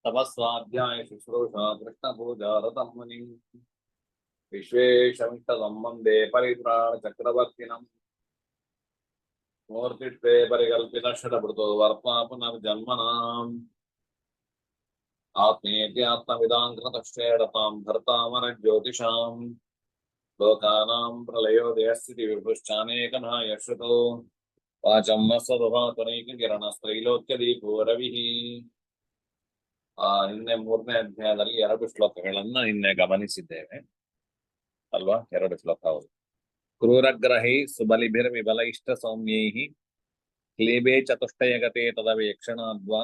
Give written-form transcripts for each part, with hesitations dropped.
तपस्वाध्याय शुश्रूषा कृष्णपूजा रतं मुनिं विश्वेशमिष्टदं वन्दे परित्राणचक्रवर्तिनम् मूर्तित्वे परिकल्पितषडभृतो वर्त्मा पुनर्जन्मनाम् आत्मेत्यात्मविदां कृतश्चेदतां भर्तामरज्योतिषाम् लोकानां प्रलयोदयस्थितिविभुश्चानेकधा यश्रुतो वाचं न सदभातनैककिरणस्त्रैलोक्यदीपो रविः ನಿನ್ನೆ ಮೂರನೇ ಅಧ್ಯಾಯದಲ್ಲಿ 2 ಶ್ಲೋಕಗಳನ್ನ ನಿನ್ನೆ ಗಮನಿಸಿದ್ದೇವೆ ಅಲ್ವಾ. 2 ಶ್ಲೋಕ ಹೌದು. ಕ್ರೂರಗ್ರಹೈ ಸುಬಲಿಭಿರ್ ವಿಬಲ ಇಷ್ಟ ಸೌಮ್ಯೈಹಿ ಕ್ಲೇಬೆ ಚತುಷ್ಟಯಗತೆ ತದವೇಕ್ಷಣಾದ್ವಾ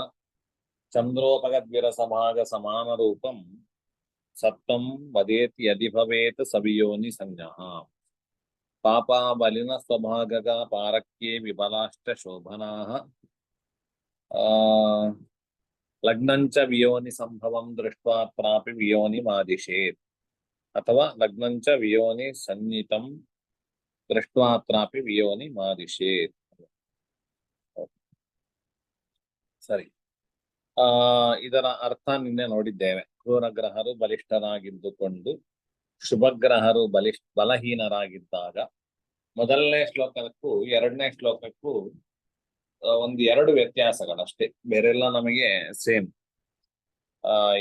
ಚಂದ್ರೋಪಗದ್ವಿರಸಭಾಗ ಸಮಾನ ರೂಪಂ ಸತ್ವಂ ವದೇತ್ ಯದಿ ಭವೇತ್ ಸವಿಯೋನಿ ಸಂಜ್ಞಃ ಪಾಪಾ ಬಲಿನ ಸ್ವಭಾಗಗ ಪಾರಕ್ಯೆ ವಿಬಲಾಷ್ಟ ಶೋಭನಾಃ ಲಗ್ನಂಚ ವಿಯೋನಿ ಸಂಭವಂ ದೃಷ್ಟ್ವಾ ಪ್ರಾಪಿ ವಿಯೋನಿ ಮಾದಿಶೇತ್ ಅಥವಾ ಲಗ್ನಂಚ ವಿಯೋನಿ ಸನ್ನಿತಂ ದೃಷ್ಟ್ವಾತ್ರಾಪಿ ವಿಯೋನಿ ಮಾದಿಶೇತ್. ಸರಿ, ಇದರ ಅರ್ಥ ನಿನ್ನೆ ನೋಡಿದ್ದೇವೆ. ಕ್ರೂರಗ್ರಹರು ಬಲಿಷ್ಠರಾಗಿದ್ದುಕೊಂಡು ಶುಭಗ್ರಹರು ಬಲಹೀನರಾಗಿದ್ದಾಗ ಮೊದಲನೇ ಶ್ಲೋಕಕ್ಕೂ 2ನೇ ಶ್ಲೋಕಕ್ಕೂ ಒಂದು 2 ವ್ಯತ್ಯಾಸಗಳಷ್ಟೇ, ಬೇರೆಲ್ಲ ನಮಗೆ ಸೇಮ್.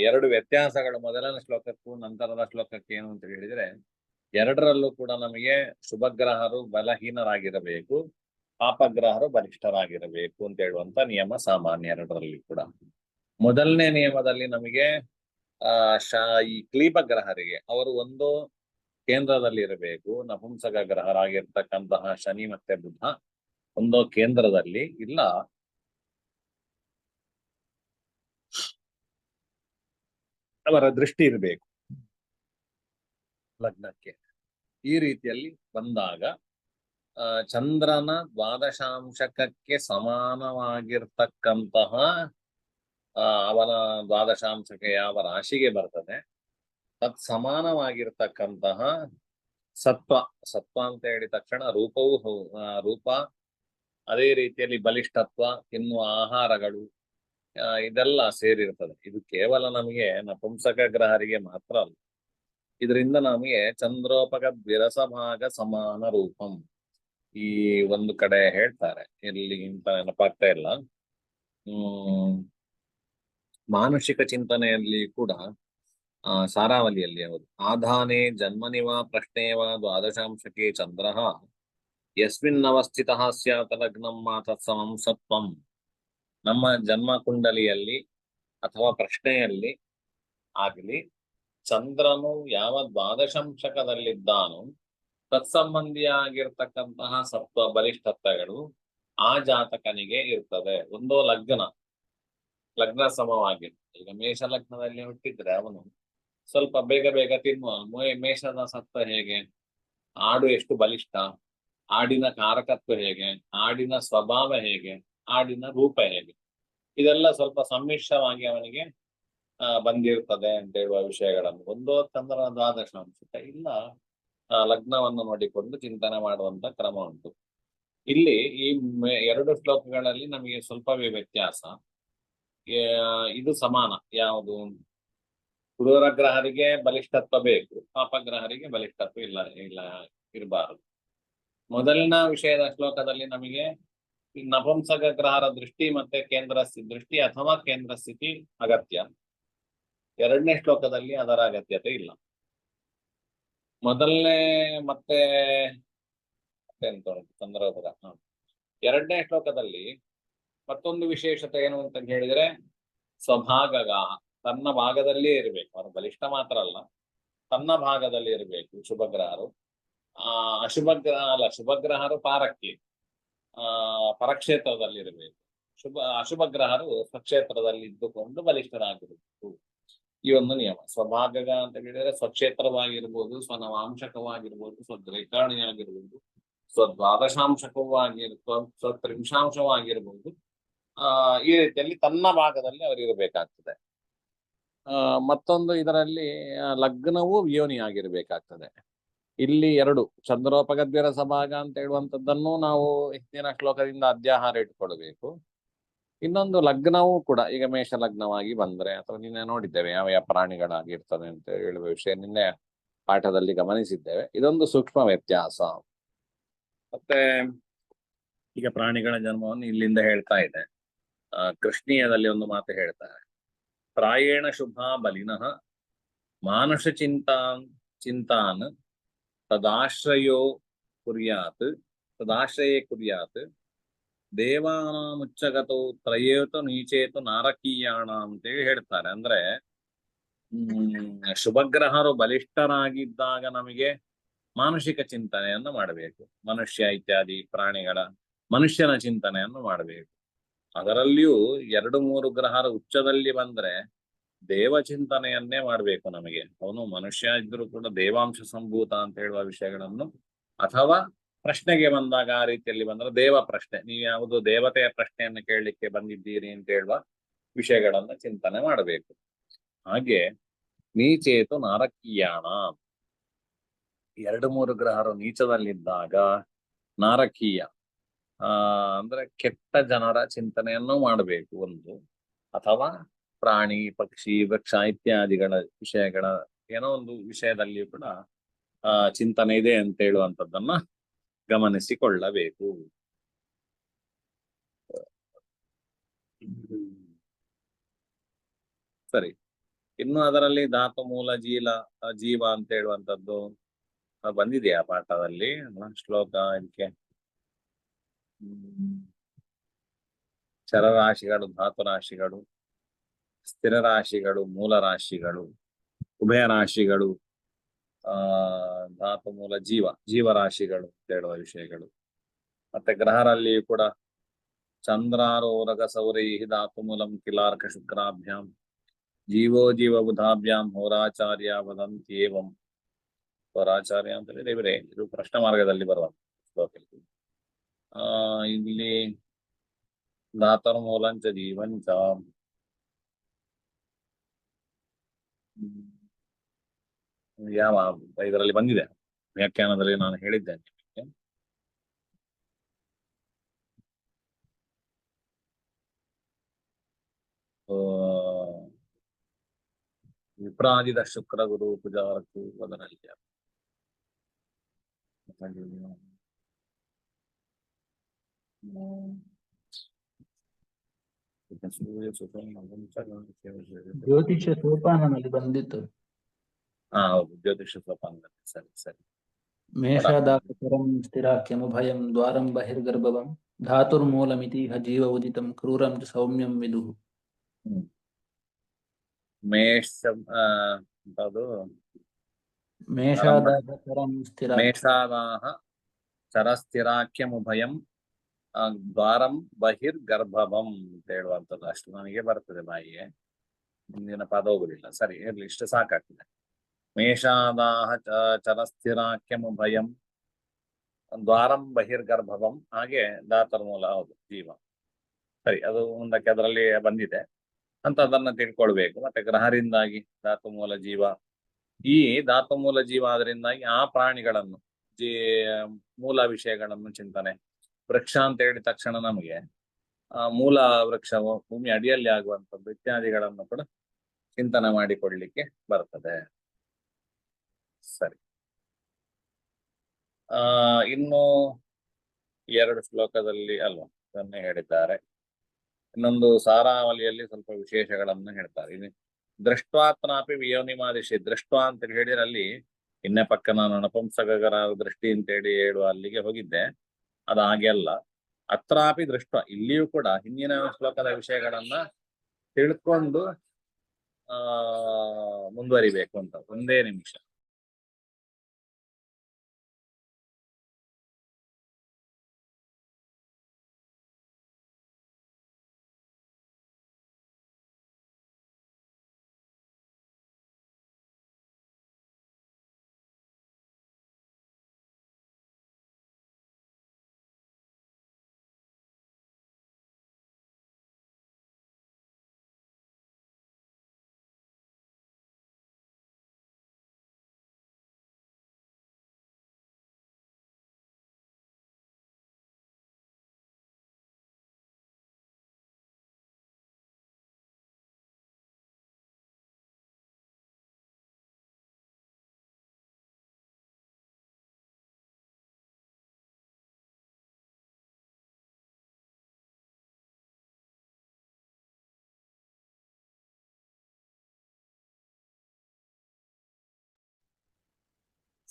2 ವ್ಯತ್ಯಾಸಗಳು ಮೊದಲನೇ ಶ್ಲೋಕಕ್ಕೂ ನಂತರದ ಶ್ಲೋಕಕ್ಕೆ ಏನು ಅಂತ ಹೇಳಿದ್ರೆ, 2ರಲ್ಲೂ ಕೂಡ ನಮಗೆ ಶುಭಗ್ರಹರು ಬಲಹೀನರಾಗಿರಬೇಕು, ಪಾಪಗ್ರಹರು ಬಲಿಷ್ಠರಾಗಿರಬೇಕು ಅಂತ ಹೇಳುವಂತ ನಿಯಮ ಸಾಮಾನ್ಯ 2ರಲ್ಲಿ ಕೂಡ. ಮೊದಲನೇ ನಿಯಮದಲ್ಲಿ ನಮಗೆ ಈ ಕ್ಲೀಪಗ್ರಹರಿಗೆ ಅವರು ಒಂದು ಕೇಂದ್ರದಲ್ಲಿ ಇರಬೇಕು. ನಪುಂಸಕ ಗ್ರಹರಾಗಿರ್ತಕ್ಕಂತಹ ಶನಿ ಮತ್ತೆ ಬುಧ ಒಂದು ಕೇಂದ್ರದಲ್ಲಿ, ಇಲ್ಲ ಅವರ ದೃಷ್ಟಿ ಇರಬೇಕು ಲಗ್ನಕ್ಕೆ. ಈ ರೀತಿಯಲ್ಲಿ ಬಂದಾಗ ಚಂದ್ರನ ದ್ವಾದಶಾಂಶಕಕ್ಕೆ ಸಮಾನವಾಗಿರ್ತಕ್ಕಂತಹ ಅವನ ದ್ವಾದಶಾಂಶಕ ಯಾವ ರಾಶಿಗೆ ಬರ್ತದೆ ತತ್ ಸಮಾನವಾಗಿರ್ತಕ್ಕಂತಹ ಸತ್ವ ಅಂತ ಹೇಳಿದ ತಕ್ಷಣ ರೂಪವು ರೂಪ, ಅದೇ ರೀತಿಯಲ್ಲಿ ಬಲಿಷ್ಠತ್ವ, ತಿನ್ನುವ ಆಹಾರಗಳು, ಇದೆಲ್ಲ ಸೇರಿರ್ತದೆ. ಇದು ಕೇವಲ ನಮಗೆ ನಪುಂಸಕ ಗ್ರಹರಿಗೆ ಮಾತ್ರ ಅಲ್ಲ. ಇದರಿಂದ ನಮಗೆ ಚಂದ್ರೋಪಗದ್ ವಿರಸಭಾಗ ಸಮಾನ ರೂಪಂ ಈ ಒಂದು ಕಡೆ ಹೇಳ್ತಾರೆ, ಇಲ್ಲಿ ಇಂತ ನೆನಪಾಗ್ತಾ ಇಲ್ಲ. ಮಾನುಷಿಕ ಚಿಂತನೆಯಲ್ಲಿ ಕೂಡ ಸಾರಾವಲಿಯಲ್ಲಿ ಹೌದು. ಆಧಾನೆ ಜನ್ಮನಿವ ಪ್ರಶ್ನೇವ ದ್ವಾದಶಾಂಶಕೆ ಚಂದ್ರಃ ಯಸ್ಮಿನ್ನವಸ್ಥಿತಃ ಸ್ಯಾತ್ ಲಗ್ನಂ ತತ್ಸಮಂ ಸತ್ವಂ. ನಮ್ಮ ಜನ್ಮ ಕುಂಡಲಿಯಲ್ಲಿ ಅಥವಾ ಪ್ರಶ್ನೆಯಲ್ಲಿ ಆಗಲಿ ಚಂದ್ರನು ಯಾವ ದ್ವಾದಶಾಂಶಕದಲ್ಲಿದ್ದಾನೋ ತತ್ಸಂಬಂಧಿಯಾಗಿರ್ತಕ್ಕಂತಹ ಸತ್ವ ಬಲಿಷ್ಠತ್ವಗಳು ಆ ಜಾತಕನಿಗೆ ಇರ್ತದೆ. ಒಂದು ಲಗ್ನ ಸಮವಾಗಿರ್ತದೆ. ಈಗ ಮೇಷ ಲಗ್ನದಲ್ಲಿ ಹುಟ್ಟಿದ್ರೆ ಅವನು ಸ್ವಲ್ಪ ಬೇಗ ಬೇಗ ತಿನ್ನುವ. ಮೇಷದ ಸತ್ವ ಹೇಗೆ, ಆಡು ಎಷ್ಟು ಬಲಿಷ್ಠ, ಆಡಿನ ಕಾರಕತ್ವ ಹೇಗೆ, ಆಡಿನ ಸ್ವಭಾವ ಹೇಗೆ, ಆಡಿನ ರೂಪ ಹೇಗೆ, ಇದೆಲ್ಲ ಸ್ವಲ್ಪ ಸಮ್ಮಿಶ್ರವಾಗಿ ಅವನಿಗೆ ಬಂದಿರ್ತದೆ ಅಂತ ಹೇಳುವ ವಿಷಯಗಳನ್ನು ಒಂದು ಚಂದ್ರನ ದ್ವಾದಶಾಂಶಕ ಇಲ್ಲ ಲಗ್ನವನ್ನು ನೋಡಿಕೊಂಡು ಚಿಂತನೆ ಮಾಡುವಂತ ಕ್ರಮ ಉಂಟು. ಇಲ್ಲಿ ಈ 2 ಶ್ಲೋಕಗಳಲ್ಲಿ ನಮಗೆ ಸ್ವಲ್ಪವೇ ವ್ಯತ್ಯಾಸ. ಇದು ಸಮಾನ. ಯಾವುದು? ಕ್ರೂರಗ್ರಹರಿಗೆ ಬಲಿಷ್ಠತ್ವ ಬೇಕು, ಪಾಪಗ್ರಹರಿಗೆ ಬಲಿಷ್ಠತ್ವ ಇರಬಾರದು. ಮೊದಲಿನ ವಿಷಯದ ಶ್ಲೋಕದಲ್ಲಿ ನಮಗೆ ನಪುಂಸಕ ಗ್ರಹರ ದೃಷ್ಟಿ ಮತ್ತೆ ದೃಷ್ಟಿ ಅಥವಾ ಕೇಂದ್ರ ಸ್ಥಿತಿ ಅಗತ್ಯ. 2ನೇ ಶ್ಲೋಕದಲ್ಲಿ ಅದರ ಅಗತ್ಯತೆ ಇಲ್ಲ. ಮೊದಲನೇ ಮತ್ತೆ ಸಂದರ್ಭದ 2ನೇ ಶ್ಲೋಕದಲ್ಲಿ ಮತ್ತೊಂದು ವಿಶೇಷತೆ ಏನು ಅಂತ ಹೇಳಿದ್ರೆ, ಸ್ವಭಾಗಗ ತನ್ನ ಭಾಗದಲ್ಲೇ ಇರಬೇಕು. ಅವರು ಬಲಿಷ್ಠ ಮಾತ್ರ ಅಲ್ಲ, ತನ್ನ ಭಾಗದಲ್ಲಿ ಇರಬೇಕು ಶುಭಗ್ರಹರು. ಶುಭಗ್ರಹರು ಪಾರಕ್ಕೆ ಪರಕ್ಷೇತ್ರದಲ್ಲಿ ಇರಬೇಕು. ಅಶುಭಗ್ರಹರು ಸ್ವಕ್ಷೇತ್ರದಲ್ಲಿ ಇದ್ದುಕೊಂಡು ಬಲಿಷ್ಠರಾಗಿರಬೇಕು. ಈ ಒಂದು ನಿಯಮ. ಸ್ವಭಾಗಗ ಅಂತ ಹೇಳಿದ್ರೆ ಸ್ವಕ್ಷೇತ್ರವಾಗಿರ್ಬೋದು, ಸ್ವನವಾಂಶಕವಾಗಿರ್ಬೋದು, ಸ್ವದ್ರೇಕಾಣಿಯಾಗಿರ್ಬೋದು, ಸ್ವದ್ವಾದಶಾಂಶಕವಾಗಿರ್ಬೋದು, ಸ್ವತ್ರಿಂಶಾಂಶವಾಗಿರ್ಬೋದು. ಈ ರೀತಿಯಲ್ಲಿ ತನ್ನ ಭಾಗದಲ್ಲಿ ಅವರು ಇರಬೇಕಾಗ್ತದೆ. ಮತ್ತೊಂದು ಇದರಲ್ಲಿ ಲಗ್ನವೂ ವಿಯೋನಿಯಾಗಿರ್ಬೇಕಾಗ್ತದೆ. ಇಲ್ಲಿ 2 ಚಂದ್ರೋಪಗದ್ವಿರ ಸಭಾಗ ಅಂತ ಹೇಳುವಂಥದ್ದನ್ನು ನಾವು ಹಿಂದಿನ ಶ್ಲೋಕದಿಂದ ಅಧ್ಯಾಹಾರ ಇಟ್ಕೊಳ್ಬೇಕು. ಇನ್ನೊಂದು ಲಗ್ನವೂ ಕೂಡ ಈಗ ಮೇಷ ಲಗ್ನವಾಗಿ ಬಂದ್ರೆ ಅಥವಾ ನಿನ್ನೆ ನೋಡಿದ್ದೇವೆ ಯಾವ ಯಾವ ಪ್ರಾಣಿಗಳಾಗಿರ್ತದೆ ಅಂತ ಹೇಳುವ ವಿಷಯ ನಿನ್ನೆ ಪಾಠದಲ್ಲಿ ಗಮನಿಸಿದ್ದೇವೆ. ಇದೊಂದು ಸೂಕ್ಷ್ಮ ವ್ಯತ್ಯಾಸ. ಮತ್ತೆ ಈಗ ಪ್ರಾಣಿಗಳ ಜನ್ಮವನ್ನು ಇಲ್ಲಿಂದ ಹೇಳ್ತಾ ಇದೆ. ಕೃಷ್ಣೀಯದಲ್ಲಿ ಒಂದು ಮಾತು ಹೇಳ್ತಾರೆ, ಪ್ರಾಯೇಣ ಶುಭ ಬಲಿನಃ ಮಾನುಷ ಚಿಂತಾನ್ ತದಾಶ್ರಯೋ ಕುರ್ಯಾತ್ ತದಾಶ್ರಯೇ ಕುರ್ಯಾತ್ ದೇವಾನಾಮುಚ್ಚಗತೋ ತ್ರಯೇತು ನೀಚೇತು ನಾರಕೀಯಾಣ ಅಂತೇಳಿ ಹೇಳ್ತಾರೆ. ಅಂದ್ರೆ ಶುಭಗ್ರಹರು ಬಲಿಷ್ಠರಾಗಿದ್ದಾಗ ನಮಗೆ ಮಾನಸಿಕ ಚಿಂತನೆಯನ್ನು ಮಾಡಬೇಕು. ಮನುಷ್ಯ ಇತ್ಯಾದಿ ಪ್ರಾಣಿಗಳ ಮನುಷ್ಯನ ಚಿಂತನೆಯನ್ನು ಮಾಡಬೇಕು. ಅದರಲ್ಲಿಯೂ 2-3 ಗ್ರಹರ ಉಚ್ಚದಲ್ಲಿ ಬಂದ್ರೆ ದೇವ ಚಿಂತನೆಯನ್ನೇ ಮಾಡಬೇಕು. ನಮಗೆ ಅವನು ಮನುಷ್ಯ ಇದ್ರೂ ಕೂಡ ದೇವಾಂಶ ಸಂಭೂತ ಅಂತ ಹೇಳುವ ವಿಷಯಗಳನ್ನು, ಅಥವಾ ಪ್ರಶ್ನೆಗೆ ಬಂದಾಗ ಆ ರೀತಿಯಲ್ಲಿ ಬಂದ್ರೆ ದೇವ ಪ್ರಶ್ನೆ, ನೀವು ಯಾವುದು ದೇವತೆಯ ಪ್ರಶ್ನೆಯನ್ನು ಕೇಳಲಿಕ್ಕೆ ಬಂದಿದ್ದೀರಿ ಅಂತ ಹೇಳುವ ವಿಷಯಗಳನ್ನು ಚಿಂತನೆ ಮಾಡಬೇಕು. ಹಾಗೆ ನೀಚೇತು ನಾರಕೀಯಾಣ, 2-3 ಗ್ರಹರು ನೀಚದಲ್ಲಿದ್ದಾಗ ನಾರಕೀಯ ಅಂದ್ರೆ ಕೆಟ್ಟ ಜನರ ಚಿಂತನೆಯನ್ನು ಮಾಡಬೇಕು ಒಂದು, ಅಥವಾ ಪ್ರಾಣಿ ಪಕ್ಷಿ ವೃಕ್ಷ ಇತ್ಯಾದಿಗಳ ವಿಷಯಗಳ ಏನೋ ಒಂದು ವಿಷಯದಲ್ಲಿ ಕೂಡ ಚಿಂತನೆ ಇದೆ ಅಂತ ಹೇಳುವಂಥದ್ದನ್ನ ಗಮನಿಸಿಕೊಳ್ಳಬೇಕು. ಸರಿ, ಇನ್ನು ಅದರಲ್ಲಿ ಧಾತು ಮೂಲ ಜೀವ ಅಂತ ಹೇಳುವಂಥದ್ದು ಬಂದಿದೆಯಾ ಪಾಠದಲ್ಲಿ ಶ್ಲೋಕ? ಇದಕ್ಕೆ ಚರರಾಶಿಗಳು, ಧಾತು ರಾಶಿಗಳು, ಸ್ಥಿರ ರಾಶಿಗಳು, ಮೂಲ ರಾಶಿಗಳು, ಉಭಯ ರಾಶಿಗಳು, ಧಾತು ಮೂಲ ಜೀವರಾಶಿಗಳು ಅಂತ ಹೇಳುವ ವಿಷಯಗಳು. ಮತ್ತೆ ಗ್ರಹರಲ್ಲಿ ಕೂಡ ಚಂದ್ರಾರೋರಗ ಸೌರೈ ಧಾತು ಮೂಲಂ ಕಿಲಾರ್ಕ ಶುಕ್ರಾಭ್ಯಾಂ ಜೀವೋ ಜೀವ ಬುಧಾಭ್ಯಾಂ ಹೋರಾಚಾರ್ಯ ವದಂತ್ಯೇವಂ. ಹೋರಾಚಾರ್ಯ ಅಂತ ಹೇಳಿದ್ರೆ ಇದು ಪ್ರಶ್ನ ಮಾರ್ಗದಲ್ಲಿ ಬರುವ ಶ್ಲೋಕ. ಇಲ್ಲಿ ಧಾತುರ್ಮೂಲಂಚ ಜೀವಂಚ, ಯಾವ ಇದರಲ್ಲಿ ಬಂದಿದೆ ವ್ಯಾಖ್ಯಾನದಲ್ಲಿ ನಾನು ಹೇಳಿದ್ದೇನೆ ನಿಮಗೆ. ವಿಪ್ರಾಜಿತ ಶುಕ್ರ ಗುರು ಪೂಜಾರಕ್ಕೂ ಅದರಲ್ಲಿ ಜ್ಯೋತಿಷ ಸೋಪಾನದಲ್ಲಿ ಬಂದಿತ್ತು. ಹೌದು, ಜ್ಯೋತಿಷ ಸೋಪಾನದಲ್ಲಿ. ಸರಿ ಸರಿ. ಮೇಷಾದಾಕರಂ ಸ್ಥಿರಾಖ್ಯಮುಭಯಂ ದ್ವಾರಂ ಬಹಿರ್ಗರ್ಭವಂ ಧಾತುರ್ಮೂಲಮಿತಿಹ ಜೀವ ಉದಿತಂ ಕ್ರೂರಂ ಚ ಸೌಮ್ಯಂ ವಿದುಃ. ಮೇಷಾದಾಹ ಚರಸ್ಥಿರಾಖ್ಯಮುಭಯಂ ದ್ವಾರಂ ಬಹಿರ್ಗರ್ಭವಂ ಅಂತ ಹೇಳುವಂಥದ್ದು ಅಷ್ಟು ನನಗೆ ಬರ್ತದೆ ಬಾಯಿಗೆ, ಮುಂದಿನ ಪದ ಹೋಗುದಿಲ್ಲ. ಸರಿ ಇರ್ಲಿ, ಇಷ್ಟು ಸಾಕಾಗ್ತದೆ. ಮೇಷಾದಾಹ ಚರಸ್ಥಿರಾಖ್ಯಮುಭಯಂ ದ್ವಾರಂ ಬಹಿರ್ಗರ್ಭವಂ, ಹಾಗೆ ಧಾತುರ್ಮೂಲ, ಹೌದು ಜೀವ. ಸರಿ, ಅದು ಮುಂದಕ್ಕೆ ಅದರಲ್ಲಿ ಬಂದಿದೆ ಅಂತ ಅದನ್ನ ತಿಳ್ಕೊಳ್ಬೇಕು. ಮತ್ತೆ ಗ್ರಹರಿಂದಾಗಿ ಧಾತು ಮೂಲ ಜೀವ, ಈ ಧಾತು ಮೂಲ ಜೀವ ಆದ್ರಿಂದಾಗಿ ಆ ಪ್ರಾಣಿಗಳನ್ನು ಮೂಲ ವಿಷಯಗಳನ್ನು ಚಿಂತನೆ. ವೃಕ್ಷ ಅಂತ ಹೇಳಿದ ತಕ್ಷಣ ನಮಗೆ ಮೂಲ ವೃಕ್ಷವು ಭೂಮಿ ಅಡಿಯಲ್ಲಿ ಆಗುವಂಥದ್ದು ಇತ್ಯಾದಿಗಳನ್ನು ಕೂಡ ಚಿಂತನೆ ಮಾಡಿಕೊಳ್ಳಲಿಕ್ಕೆ ಬರ್ತದೆ. ಸರಿ, ಇನ್ನು 2 ಶ್ಲೋಕದಲ್ಲಿ ಅಲ್ವಾ ಅದನ್ನೇ ಹೇಳಿದ್ದಾರೆ. ಇನ್ನೊಂದು ಸಾರಾವಳಿಯಲ್ಲಿ ಸ್ವಲ್ಪ ವಿಶೇಷಗಳನ್ನು ಹೇಳ್ತಾರೆ. ಇದು ದೃಷ್ಟ್ವಾತ್ನಾಪಿ ವಿಯೋನಿಮಾದಿಶಿ, ದೃಷ್ಟ ಅಂತ ಹೇಳಿದ್ರೆ ಅಲ್ಲಿ ಇನ್ನೇ ಪಕ್ಕ ನಾನು ನಪುಂಸಕರ ದೃಷ್ಟಿ ಅಂತೇಳಿ ಹೇಳುವ ಅಲ್ಲಿಗೆ ಹೋಗಿದ್ದೆ. ಅದು ಹಾಗೆ ಅಲ್ಲ, ಅತ್ರಾಪಿ ದೃಷ್ಟ, ಇಲ್ಲಿಯೂ ಕೂಡ ಹಿಂದಿನ ಶ್ಲೋಕದ ವಿಷಯಗಳನ್ನ ತಿಳ್ಕೊಂಡು ಮುಂದುವರಿಬೇಕು ಅಂತ. ಒಂದೇ ನಿಮಿಷ.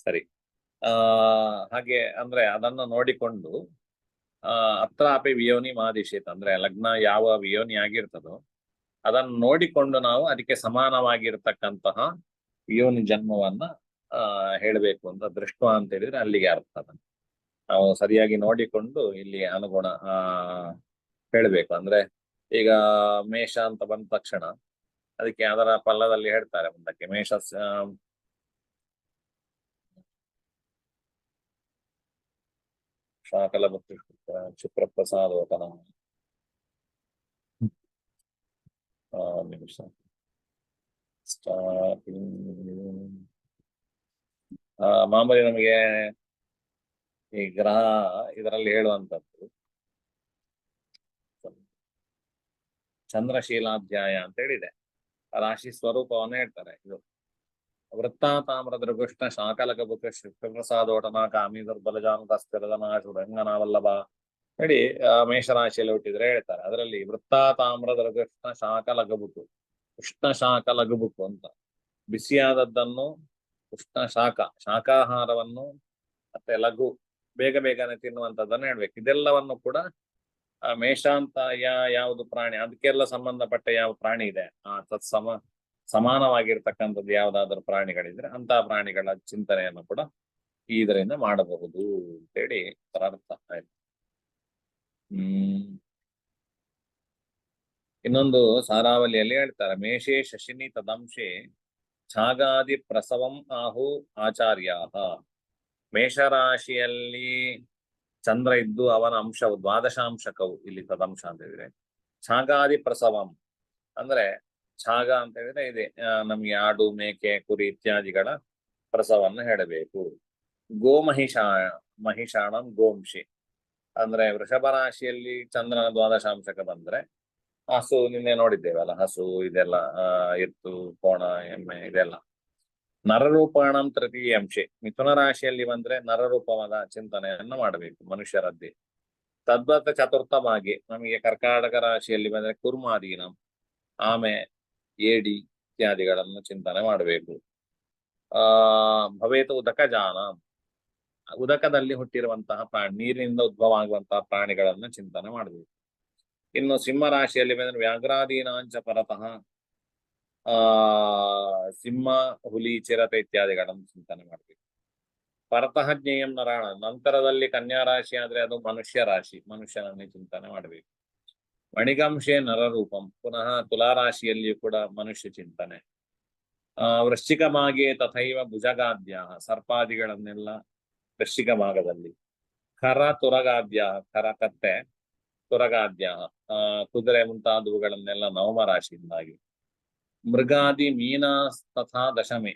ಸರಿ. ಹಾಗೆ ಅಂದ್ರೆ ಅದನ್ನು ನೋಡಿಕೊಂಡು ಅತ್ರಾಪಿ ವಿಯೋನಿ ಮಾದಿಶೇತ್, ಅಂದ್ರೆ ಲಗ್ನ ಯಾವ ವಿಯೋನಿ ಆಗಿರ್ತದೋ ಅದನ್ನು ನೋಡಿಕೊಂಡು ನಾವು ಅದಕ್ಕೆ ಸಮಾನವಾಗಿರ್ತಕ್ಕಂತಹ ವಿಯೋನಿ ಜನ್ಮವನ್ನ ಹೇಳಬೇಕು ಅಂತ ದೃಷ್ಟ ಅಂತ ಹೇಳಿದ್ರೆ ಅಲ್ಲಿಗೆ ಅರ್ಥ. ಅದನ್ನು ನಾವು ಸರಿಯಾಗಿ ನೋಡಿಕೊಂಡು ಇಲ್ಲಿ ಅನುಗುಣ ಹೇಳಬೇಕು. ಅಂದ್ರೆ ಈಗ ಮೇಷ ಅಂತ ಬಂದ ತಕ್ಷಣ ಅದಕ್ಕೆ ಅದರ ಪಲ್ಲದಲ್ಲಿ ಹೇಳ್ತಾರೆ ಮುಂದಕ್ಕೆ ಮೇಷ ಶಾಕಲ ಕ್ಷಿಪ್ರ ಪ್ರಸಾದೋತನ ನಿಮಿಷ ಮಾಮೂಲಿ ನಮಗೆ ಈ ಗ್ರಹ ಇದರಲ್ಲಿ ಹೇಳುವಂಥದ್ದು ಚಂದ್ರಶೀಲಾಧ್ಯಾಯ ಅಂತ ಹೇಳಿದೆ. ರಾಶಿ ಸ್ವರೂಪವನ್ನು ಹೇಳ್ತಾರೆ. ಇದು ವೃತ್ತಾತಾಮ್ರದೃಗುಷ್ಟ ಶಾಕಲಕ ಬುಕ ಶಿವಪ್ರಸಾದೋಟನ ಕಾಮಿ ದುರ್ಬಲಜಾನುತಸ್ಥಿರದನಾಶು ರಂಗನಾವಲ್ಲಭ ಹೇಳಿ ಮೇಷರಾಶಿಯಲ್ಲಿ ಹುಟ್ಟಿದ್ರೆ ಹೇಳ್ತಾರೆ. ಅದರಲ್ಲಿ ವೃತ್ತಾತಾಮ್ರದೃಗುಷ್ಟ ಶಾಖ ಲಘುಬುಕು, ಉಷ್ಣ ಶಾಖ ಲಘುಬುಕು ಅಂತ ಬಿಸಿಯಾದದ್ದನ್ನು, ಉಷ್ಣ ಶಾಖಾಹಾರವನ್ನು ಮತ್ತೆ ಲಘು ಬೇಗ ಬೇಗನೆ ತಿನ್ನುವಂಥದ್ದನ್ನು ಹೇಳ್ಬೇಕು. ಇದೆಲ್ಲವನ್ನು ಕೂಡ ಮೇಷ ಅಂತ ಯಾವುದು ಪ್ರಾಣಿ ಅದಕ್ಕೆಲ್ಲ ಸಂಬಂಧಪಟ್ಟ ಯಾವ ಪ್ರಾಣಿ ಇದೆ ಸಮಾನವಾಗಿರ್ತಕ್ಕಂಥದ್ದು ಯಾವ್ದಾದ್ರು ಪ್ರಾಣಿಗಳಿದ್ರೆ ಅಂತ ಪ್ರಾಣಿಗಳ ಚಿಂತನೆಯನ್ನು ಕೂಡ ಇದರಿಂದ ಮಾಡಬಹುದು ಅಂತೇಳಿ ಅರ್ಥ ಆಯ್ತು. ಇನ್ನೊಂದು ಸಾರಾವಳಿಯಲ್ಲಿ ಹೇಳ್ತಾರೆ, ಮೇಷೇ ಶಶಿನಿ ತದಂಶೆ ಛಾಗಾದಿ ಪ್ರಸವಂ ಆಹು ಆಚಾರ್ಯಾಹ. ಮೇಷರಾಶಿಯಲ್ಲಿ ಚಂದ್ರ ಇದ್ದು ಅವನ ಅಂಶವು ದ್ವಾದಶಾಂಶಕವು ಇಲ್ಲಿ ತದಂಶ ಅಂತ ಹೇಳಿದ್ರೆ ಛಾಗಾದಿ ಪ್ರಸವಂ ಅಂದ್ರೆ ಛಾಗ ಅಂತ ಹೇಳಿದ್ರೆ ಇದೆ ನಮ್ಗೆ ಆಡು ಮೇಕೆ ಕುರಿ ಇತ್ಯಾದಿಗಳ ಪ್ರಸವವನ್ನು ಹೇಳಬೇಕು. ಮಹಿಷಾಣಂ ಗೋಂಶಿ ಅಂದ್ರೆ ವೃಷಭ ರಾಶಿಯಲ್ಲಿ ಚಂದ್ರನ ದ್ವಾದಶಾಂಶಕ ಬಂದ್ರೆ ಹಸು, ನಿನ್ನೆ ನೋಡಿದ್ದೇವಲ್ಲ ಹಸು ಇದೆಲ್ಲ ಎತ್ತು ಕೋಣ ಎಮ್ಮೆ ಇದೆಲ್ಲ. ನರರೂಪಾಣಂ ತೃತೀಯ ಅಂಶೆ ಮಿಥುನ ರಾಶಿಯಲ್ಲಿ ಬಂದ್ರೆ ನರರೂಪವಾದ ಚಿಂತನೆಯನ್ನು ಮಾಡಬೇಕು ಮನುಷ್ಯರದ್ದೇ. ತದ್ವತ್ ಚತುರ್ಥವಾಗಿ ನಮಗೆ ಕರ್ಕಾಟಕ ರಾಶಿಯಲ್ಲಿ ಬಂದ್ರೆ ಕುರ್ಮಾದೀನಂ ಆಮೆ ಏಡಿ ಇತ್ಯಾದಿಗಳನ್ನು ಚಿಂತನೆ ಮಾಡಬೇಕು. ಭವೇತ ಉದಕ ಜಾನ ಉದಕದಲ್ಲಿ ಹುಟ್ಟಿರುವಂತಹ ಪ್ರಾಣಿ, ನೀರಿನಿಂದ ಉದ್ಭವ ಆಗುವಂತಹ ಪ್ರಾಣಿಗಳನ್ನು ಚಿಂತನೆ ಮಾಡಬೇಕು. ಇನ್ನು ಸಿಂಹ ರಾಶಿಯಲ್ಲಿ ಬಂದ್ರೆ ವ್ಯಾಘ್ರಾದೀನಾಂಚ ಪರತಃ ಸಿಂಹ, ಹುಲಿ, ಚಿರತೆ ಇತ್ಯಾದಿಗಳನ್ನು ಚಿಂತನೆ ಮಾಡಬೇಕು. ಪರತಃ ಜ್ಞೇಯಂ ನರಾಣ ನಂತರದಲ್ಲಿ ಕನ್ಯಾ ರಾಶಿ ಆದ್ರೆ ಅದು ಮನುಷ್ಯ ರಾಶಿ, ಮನುಷ್ಯನನ್ನೇ ಚಿಂತನೆ ಮಾಡಬೇಕು. ಮಣಿಗಂಶೆ ನರರೂಪಂ ಪುನಃ ತುಲಾರಾಶಿಯಲ್ಲಿಯೂ ಕೂಡ ಮನುಷ್ಯ ಚಿಂತನೆ. ವೃಶ್ಚಿಕ ಭಾಗೆ ತಥೈವ ಭುಜಗಾದ್ಯ ಸರ್ಪಾದಿಗಳನ್ನೆಲ್ಲ ವೃಶ್ಚಿಕ ಭಾಗದಲ್ಲಿ. ಖರ ತುರಗಾದ್ಯ ಖರ ಕತ್ತೆ, ತುರಗಾದ್ಯ ಕುದುರೆ ಮುಂತಾದವುಗಳನ್ನೆಲ್ಲ ನವಮ ರಾಶಿಯಿಂದಾಗಿ. ಮೃಗಾದಿ ಮೀನ ತಥಾ ದಶಮಿ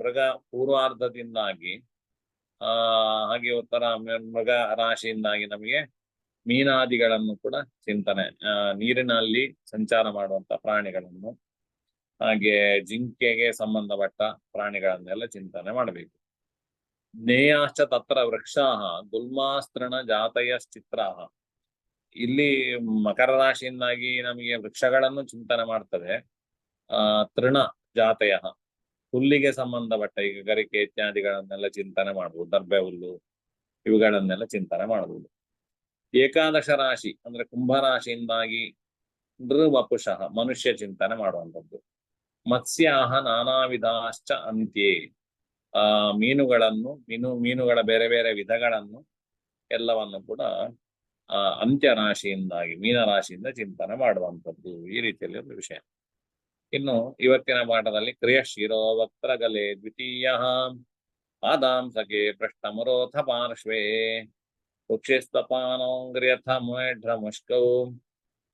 ಮೃಗ ಪೂರ್ವಾರ್ಧದಿಂದಾಗಿ ಹಾಗೆ ಉತ್ತರ ಮೃಗ ರಾಶಿಯಿಂದಾಗಿ ನಮಗೆ ಮೀನಾದಿಗಳನ್ನು ಕೂಡ ಚಿಂತನೆ, ನೀರಿನಲ್ಲಿ ಸಂಚಾರ ಮಾಡುವಂತ ಪ್ರಾಣಿಗಳನ್ನು ಹಾಗೆ ಜಿಂಕೆಗೆ ಸಂಬಂಧಪಟ್ಟ ಪ್ರಾಣಿಗಳನ್ನೆಲ್ಲ ಚಿಂತನೆ ಮಾಡಬೇಕು. ಜ್ಞೇಯಾಶ್ಚ ತತ್ರ ವೃಕ್ಷಾಹ ಗುಲ್ಮಾಸ್ತೃಣ ಜಾತಯಶ್ಚಿತ್ರಾಹ ಇಲ್ಲಿ ಮಕರ ರಾಶಿಯಿಂದಾಗಿ ನಮಗೆ ವೃಕ್ಷಗಳನ್ನು ಚಿಂತನೆ ಮಾಡ್ತದೆ. ತೃಣ ಜಾತಯ ಹುಲ್ಲಿಗೆ ಸಂಬಂಧಪಟ್ಟ ಈಗ ಗರಿಕೆ ಇತ್ಯಾದಿಗಳನ್ನೆಲ್ಲ ಚಿಂತನೆ ಮಾಡಬಹುದು. ದರ್ಬೆ ಹುಲ್ಲು ಇವುಗಳನ್ನೆಲ್ಲ ಚಿಂತನೆ ಮಾಡಬಹುದು. ಏಕಾದಶ ರಾಶಿ ಅಂದ್ರೆ ಕುಂಭರಾಶಿಯಿಂದಾಗಿ ನೃವಪುಷಃ ಮನುಷ್ಯ ಚಿಂತನೆ ಮಾಡುವಂಥದ್ದು. ಮತ್ಸ್ಯಾಹ ನಾನಾ ವಿಧಾಶ್ಚ ಅಂತ್ಯೇ ಮೀನುಗಳ ಬೇರೆ ಬೇರೆ ವಿಧಗಳನ್ನು ಎಲ್ಲವನ್ನು ಕೂಡ ಅಂತ್ಯ ರಾಶಿಯಿಂದಾಗಿ ಮೀನರಾಶಿಯಿಂದ ಚಿಂತನೆ ಮಾಡುವಂಥದ್ದು. ಈ ರೀತಿಯಲ್ಲಿ ಒಂದು ವಿಷಯ. ಇನ್ನು ಇವತ್ತಿನ ಪಾಠದಲ್ಲಿ ಕ್ರಿಯಶಿರೋ ವಕ್ತ್ರಗಲೆ ದ್ವಿತೀಯ ಪಾದಾಂಸಕೆ ಪೃಷ್ಠಮುರೋಥ ಪಾರ್ಶ್ವೇ ಕುಕ್ಷಿಸ್ತಪಾನೋಂಗ್ರ್ಯಥ ಮುಷ್ಕೌ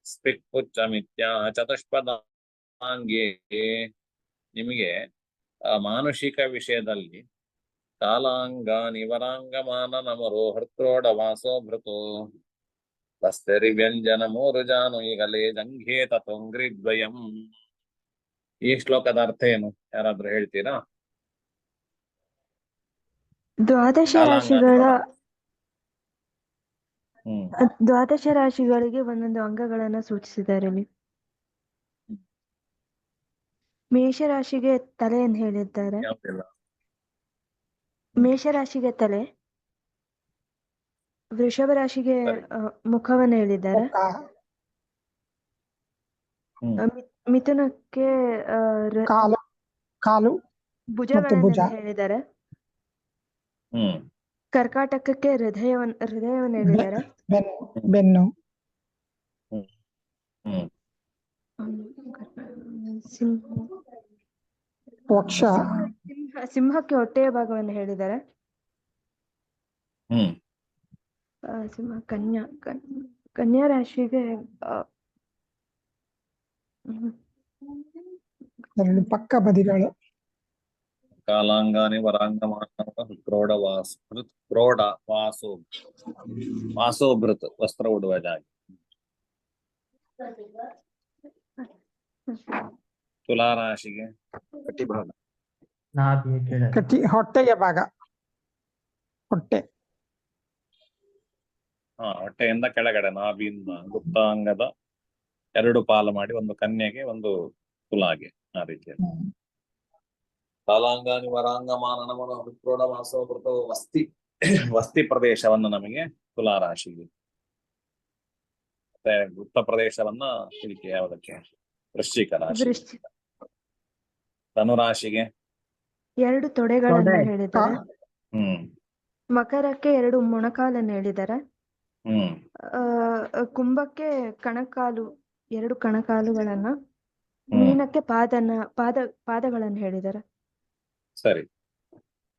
ಸ್ಪಿಕ್ ಪುಚ್ಚಮಿತ್ಯಾ ಚತುಷ್ಪದಾಂಗೇ. ನಿಮಗೆ ಮಾನುಷಿಕ ವಿಷಯದಲ್ಲಿ ಕಾಲಾಂಗ ನಿವರಾಂಗಮಾನ ನಮರೋ ಹೃತ್ರೋಡ ವಾಸೋ ಭೃತೋ ಬಸ್ತರಿ ವ್ಯಂಜನ ಮೂರು ಜಾನು ಈಗಲೇ ಜಂಘೇ ತತ್ವಂಗ್ರಿದ್ವಯಂ. ಈ ಶ್ಲೋಕದ ಅರ್ಥ ಏನು ಯಾರಾದ್ರೂ ಹೇಳ್ತೀರಾ? ದ್ವಾದಶ ರಾಶಿಗಳಿಗೆ ಒಂದೊಂದು ಅಂಗಗಳನ್ನ ಸೂಚಿಸಿದ್ದಾರೆ. ಮೇಷರಾಶಿಗೆ ತಲೆಯನ್ನು ಹೇಳಿದ್ದಾರೆ. ಮೇಷರಾಶಿಗೆ ತಲೆ, ವೃಷಭ ರಾಶಿಗೆ ಸರಿ. ಮುಖವನ್ನು ಹೇಳಿದ್ದಾರೆ, ಮುಖ, ಮಿಥುನಕ್ಕೆ ಕಾಲು ಕಾಲು ಮತ್ತು ಭುಜ, ಭುಜಗಳನ್ನೆಲ್ಲ ಹೇಳಿದ್ದಾರೆ, ಹ್ಮ್ ಕರ್ಕಾಟಕಕ್ಕೆ ಹೃದಯವನ್ನು ಹೇಳಿದ್ದಾರೆ, ಬೆನ್ನು, ಹ್ಮ್ ವಕ್ಷ, ಸಿಂಹಕ್ಕೆ ಹೊಟ್ಟೆಯ ಭಾಗವನ್ನು ಹೇಳಿದ್ದಾರೆ, ಹ್ಮ್ ಸಿಂಹ ಕನ್ಯಾ ರಾಶಿಗೆ ಎರಡು ಪಕ್ಕ ಬದಿಗಳು, ಕಾಲಾಂಗಾನಿ ವರಾಂಗಮಾನ ಕ್ರೋಡ ವಾಸೋಭೃತ್ ವಸ್ತ್ರ ಉಡುವ ಜಾಗ. ತುಲಾರಾಶಿಗೆ ಕಟಿಭಾಗ, ನಾಭಿಯ ಕೆಳಗೆ. ಹೊಟ್ಟೆಯ ಭಾಗ, ಹೊಟ್ಟೆ, ಹೊಟ್ಟೆಯಿಂದ ಕೆಳಗಡೆ ನಾಭಿಯಿಂದ ಗುಪ್ತಾಂಗದ 2 ಪಾಲು ಮಾಡಿ, ಒಂದು ಕನ್ಯೆಗೆ ಒಂದು ತುಲಾಗೆ, ಆ ರೀತಿಯಲ್ಲಿ. ಕಾಲಾಂಗಾನಿ ವರಾಂಗಮಾನ ಕ್ರೋಡ ವಾಸೋಭೃತ ವಸ್ತಿ ಪ್ರದೇಶವನ್ನ ನಮಗೆ ತುಲಾರಾಶಿಗೆ, ಮತ್ತೆ ಗುಪ್ತ ಪ್ರದೇಶವನ್ನ ಇದಕ್ಕೆ ಯಾವುದಕ್ಕೆ ವೃಶ್ಚಿಕ ರಾಶಿ. ಧನುರಾಶಿಗೆ 2 ತೊಡೆಗಳನ್ನ ಹೇಳಿದ್ದಾರೆ, ಹ್ಮ್ ಮಕರಕ್ಕೆ 2 ಮೊಣಕಾಲನ್ನು ಹೇಳಿದ್ದಾರೆ, ಹ್ಮ್ ಕುಂಭಕ್ಕೆ 2 ಕಣಕಾಲುಗಳನ್ನ, ಮೀನಕ್ಕೆ ಪಾದಗಳನ್ನು ಹೇಳಿದ್ದಾರೆ. ಸರಿ.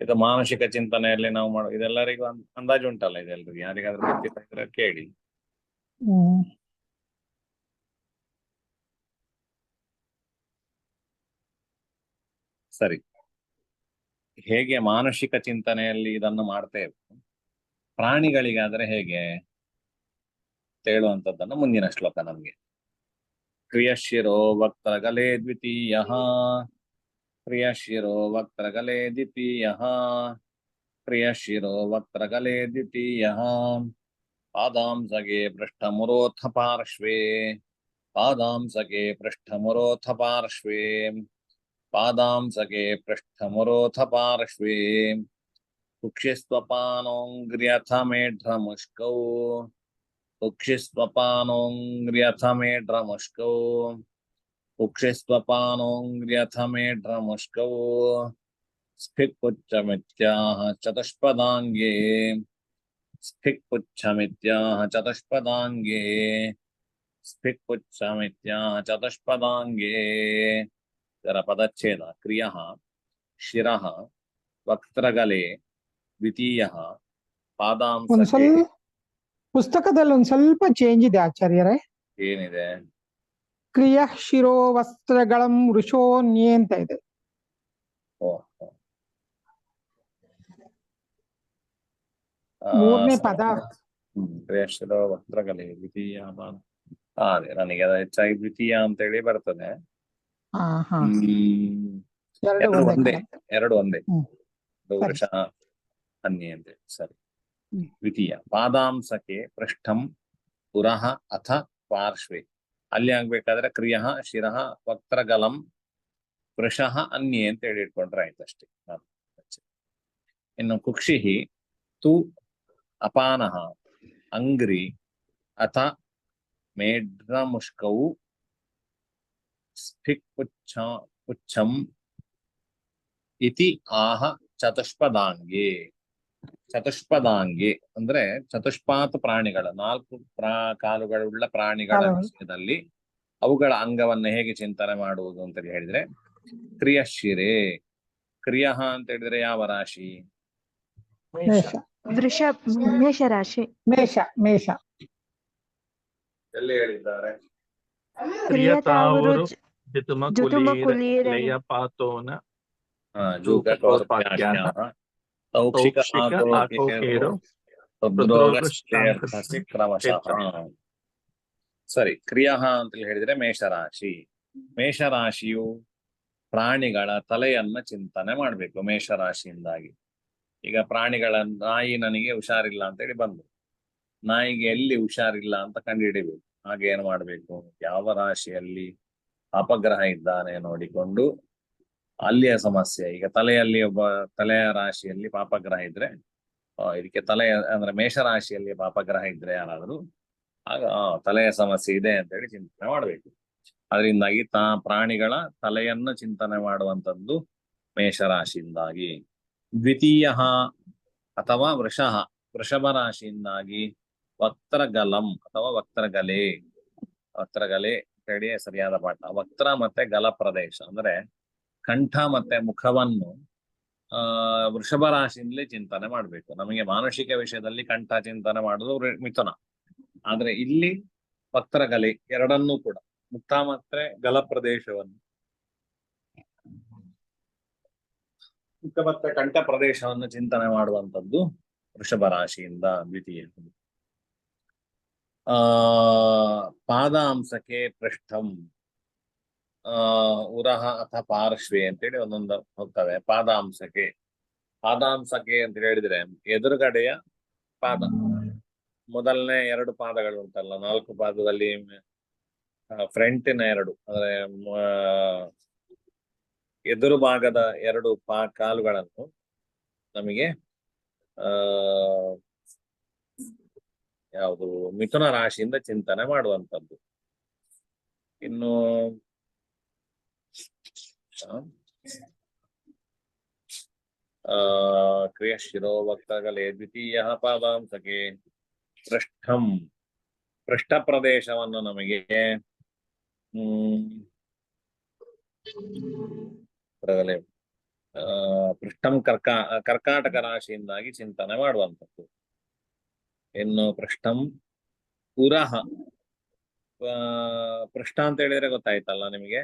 ಇದು ಮಾನಸಿಕ ಚಿಂತನೆಯಲ್ಲಿ ನಾವು ಮಾಡೋ ಇದೆಲ್ಲರಿಗೂ ಅಂದಾಜು ಉಂಟಲ್ಲ, ಇದೆಲ್ಲರಿಗೂ ಯಾರಿಗಾದ್ರೂ ಗೊತ್ತಿದ್ರೆ ಕೇಳಿ. ಸರಿ. ಹೇಗೆ ಮಾನಸಿಕ ಚಿಂತನೆಯಲ್ಲಿ ಇದನ್ನು ಮಾಡ್ತೇವೆ, ಪ್ರಾಣಿಗಳಿಗಾದ್ರೆ ಹೇಗೆ ಹೇಳುವಂಥದ್ದನ್ನು ಮುಂದಿನ ಶ್ಲೋಕ ನಮ್ಗೆ. ಕ್ರಿಯಶಿರೋ ವಕ್ತ್ರಗಲೆ ದ್ವಿತೀಯ, ಕ್ರಿಯಶಿರೋ ವಕ್ತ್ರಗಲೆ ದ್ವಿತೀಯ, ಕ್ರಿಯಶಿರೋ ವಕ್ತ್ರಗಲೆ ದ್ವಿತೀಯ, ಪಾದಾಂಸಗೆ ಪೃಷ್ಠಮುರೋಥ ಪಾರ್ಶ್ವೇ, ಪಾದಾಂಸಗೆ ಪೃಷ್ಠಮುರೋಥ ಪಾರ್ಶ್ವೇ, ಪಾದಾಂಸಗೆ ಪೃಷ್ಠಮುರೋಥ ಪಾರ್ಶ್ವೇ, ಕುಕ್ಷಿಸ್ವಪಾನೋಂಗ್ರ್ಯಥ ಮೇಢ್ರಮುಷ್ಕೌ, ಕುಕ್ಷಿಸ್ವಪಾನೋಂಗ್ರ್ಯಥ ಮೇಢ್ರಮುಷ್ಕೌ, ಕುಕ್ಷಿಸ್ವಪಾನೋಂಗ್ರ್ಯಥ ಮೇಢ್ರಮುಷ್ಕೌ, ಸ್ಫಿಕ್ಪುಚ್ಛಮಿತ್ಯಾಹ ಚತುಷ್ಪದಾಂಗೇ, ಸ್ಫಿಕ್ಪುಚ್ಛಮಿತ್ಯಾಹ ಚತುಷ್ಪದಾಂಗೇ, ಸ್ಫಿಕ್ಪುಚ್ಛಮಿತ್ಯಾಹ ಚತುಷ್ಪದಾಂಗೇ. ಇದರ ಪದಚ್ಛೇದ: ಕ್ರಿಯಃ ಶಿರಃ ವಕ್ತ್ರಗಲೆ ದ್ವಿತೀಯ, ಪಾದಾಂಸಕ್ಕೆ. ಪುಸ್ತಕದಲ್ಲಿ ಒಂದ್ ಸ್ವಲ್ಪ ಚೇಂಜ್ ಇದೆ ಆಚಾರ್ಯರೇ. ಏನಿದೆ? ಕ್ರಿಯ ಶಿರೋ ವಸ್ತ್ರಗಳಂ ವೃಷೋನ್ಯೇ ಅಂತ ಇದೆ. ಮೂರನೇ ಪದ ಕ್ರಿಯ ಶಿರೋ ವಕ್ತ್ರಗಲೆ ದ್ವಿತೀಯ. ಅದೇ ನನಗೆ ಅದು ಹೆಚ್ಚಾಗಿ ದ್ವಿತೀಯ ಅಂತ ಹೇಳಿ ಬರ್ತದೆ. ಎರಡು ಒಂದೇ ವೃಷ ಅನ್ಯ ಅಂತ. ಸರಿ. ದ್ವಿತೀಯ ಪಾದಾಂಸಕ್ಕೆ ಪೃಷ್ಠಂ ಪುರಃ ಅಥ ಪಾರ್ಶ್ವೇ, ಅಲ್ಲಿ ಆಗ್ಬೇಕಾದ್ರೆ ಕ್ರಿಯ ಶಿರಃ ವಕ್ತ್ರಗಲಂ ವೃಷಃ ಅನ್ಯೇ ಅಂತ ಹೇಳಿ ಇಟ್ಕೊಂಡ್ರೆ ಆಯ್ತಷ್ಟೇ. ಇನ್ನು ಕುಕ್ಷಿಹಿ ತು ಅಪಾನಃ ಅಂಗ್ರಿ ಅಥ ಮೇಢ್ರಮುಷ್ಕೌ, ಪುಚ್ಛಂ ಇತಿ ಆಹ ಚತುಷ್ಪದಾಂಗೆ. ಚತುಷ್ಪದಾಂಗೆ ಅಂದ್ರೆ ಚತುಷ್ಪಾತ್ ಪ್ರಾಣಿಗಳ 4 ಕಾಲುಗಳುಳ್ಳ ಪ್ರಾಣಿಗಳ ವಿಷಯದಲ್ಲಿ ಅವುಗಳ ಅಂಗವನ್ನು ಹೇಗೆ ಚಿಂತನೆ ಮಾಡುವುದು ಅಂತ ಹೇಳಿದ್ರೆ, ಕ್ರಿಯಶಿರೆ. ಕ್ರಿಯ ಅಂತ ಹೇಳಿದ್ರೆ ಯಾವ ರಾಶಿ? ಮೇಷರಾಶಿ. ಮೇಷ ಎಲ್ಲಿ ಹೇಳಿದ್ದಾರೆ? ಸರಿ. ಕ್ರಿಯಾ ಅಂತ ಹೇಳಿದ್ರೆ ಮೇಷರಾಶಿ. ಮೇಷರಾಶಿಯು ಪ್ರಾಣಿಗಳ ತಲೆಯನ್ನ ಚಿಂತನೆ ಮಾಡ್ಬೇಕು ಮೇಷರಾಶಿಯಿಂದಾಗಿ. ಈಗ ಪ್ರಾಣಿಗಳ ನಾಯಿ ನನಗೆ ಹುಷಾರಿಲ್ಲ ಅಂತ ಹೇಳಿ ಬಂದು, ನಾಯಿಗೆ ಎಲ್ಲಿ ಹುಷಾರಿಲ್ಲ ಅಂತ ಕಂಡುಹಿಡಿಬೇಕು. ಹಾಗೆ ಏನು ಮಾಡ್ಬೇಕು? ಯಾವ ರಾಶಿಯಲ್ಲಿ ಅಪಗ್ರಹ ಇದ್ದಾನೆ ನೋಡಿಕೊಂಡು ಅಲ್ಲಿಯ ಸಮಸ್ಯೆ. ಈಗ ತಲೆಯಲ್ಲಿ ಒಬ್ಬ ತಲೆಯ ರಾಶಿಯಲ್ಲಿ ಪಾಪಗ್ರಹ ಇದ್ರೆ ಇದಕ್ಕೆ ತಲೆಯ ಅಂದ್ರೆ ಮೇಷರಾಶಿಯಲ್ಲಿ ಪಾಪಗ್ರಹ ಇದ್ರೆ ಯಾರಾದ್ರೂ ಆಗ ತಲೆಯ ಸಮಸ್ಯೆ ಇದೆ ಅಂತೇಳಿ ಚಿಂತನೆ ಮಾಡಬೇಕು. ಅದರಿಂದಾಗಿ ಪ್ರಾಣಿಗಳ ತಲೆಯನ್ನು ಚಿಂತನೆ ಮಾಡುವಂಥದ್ದು ಮೇಷರಾಶಿಯಿಂದಾಗಿ. ದ್ವಿತೀಯ ಅಥವಾ ವೃಷಭ ರಾಶಿಯಿಂದಾಗಿ ವಕ್ತ್ರಗಲಂ ಅಥವಾ ವಕ್ತ್ರಗಲೆ ಹೇಳಿ ಸರಿಯಾದ ಪಾಠ. ವಕ್ರ ಮತ್ತೆ ಗಲ ಪ್ರದೇಶ ಅಂದ್ರೆ ಕಂಠ ಮತ್ತೆ ಮುಖವನ್ನು ವೃಷಭ ರಾಶಿಯಿಂದಲೇ ಚಿಂತನೆ ಮಾಡಬೇಕು. ನಮಗೆ ಮಾನಸಿಕ ವಿಷಯದಲ್ಲಿ ಕಂಠ ಚಿಂತನೆ ಮಾಡುದು ಮಿಥುನ. ಆದ್ರೆ ಇಲ್ಲಿ ವಕ್ತ್ರಗಲೆ ಎರಡನ್ನೂ ಕೂಡ ಮುಕ್ತ ಮತ್ತೆ ಗಲ ಪ್ರದೇಶವನ್ನು ಮುಖ ಮತ್ತೆ ಕಂಠ ಪ್ರದೇಶವನ್ನು ಚಿಂತನೆ ಮಾಡುವಂಥದ್ದು ವೃಷಭ ರಾಶಿಯಿಂದ ದ್ವಿತೀಯ. ಪಾದಾಂಶಕ್ಕೆ ಪೃಷ್ಠಂ ಉರಹ ಅಥವಾ ಪಾರ್ಶ್ವೆ ಅಂತೇಳಿ ಒಂದೊಂದು ಹೋಗ್ತವೆ. ಪಾದಾಂಶಕ್ಕೆ ಅಂತ ಹೇಳಿದ್ರೆ ಎದುರುಗಡೆಯ ಪಾದ, ಮೊದಲನೇ 2 ಪಾದಗಳು ಉಂಟಲ್ಲ, 4 ಪಾದದಲ್ಲಿ ಫ್ರಂಟಿನ 2 ಅಂದ್ರೆ ಎದುರು ಭಾಗದ 2 ಕಾಲುಗಳನ್ನು ನಮಗೆ ಯಾವುದು ಮಿಥುನ ರಾಶಿಯಿಂದ ಚಿಂತನೆ ಮಾಡುವಂಥದ್ದು. ಇನ್ನು ಕ್ರಿಯಶಿರೋ ವಕ್ತಗಲೆ ದ್ವಿತೀಯ ಪಾದಾಂಶಕ್ಕೆ ಪೃಷ್ಠ ಪ್ರದೇಶವನ್ನು ನಮಗೆ ಪೃಷ್ಠಂ ಕರ್ಕಾಟಕ ರಾಶಿಯಿಂದಾಗಿ ಚಿಂತನೆ ಮಾಡುವಂಥದ್ದು. ಇನ್ನು ಪೃಷ್ಠಂ ಉರಹ ಪೃಷ್ಠ ಅಂತ ಹೇಳಿದ್ರೆ ಗೊತ್ತಾಯ್ತಲ್ಲ ನಿಮಗೆ.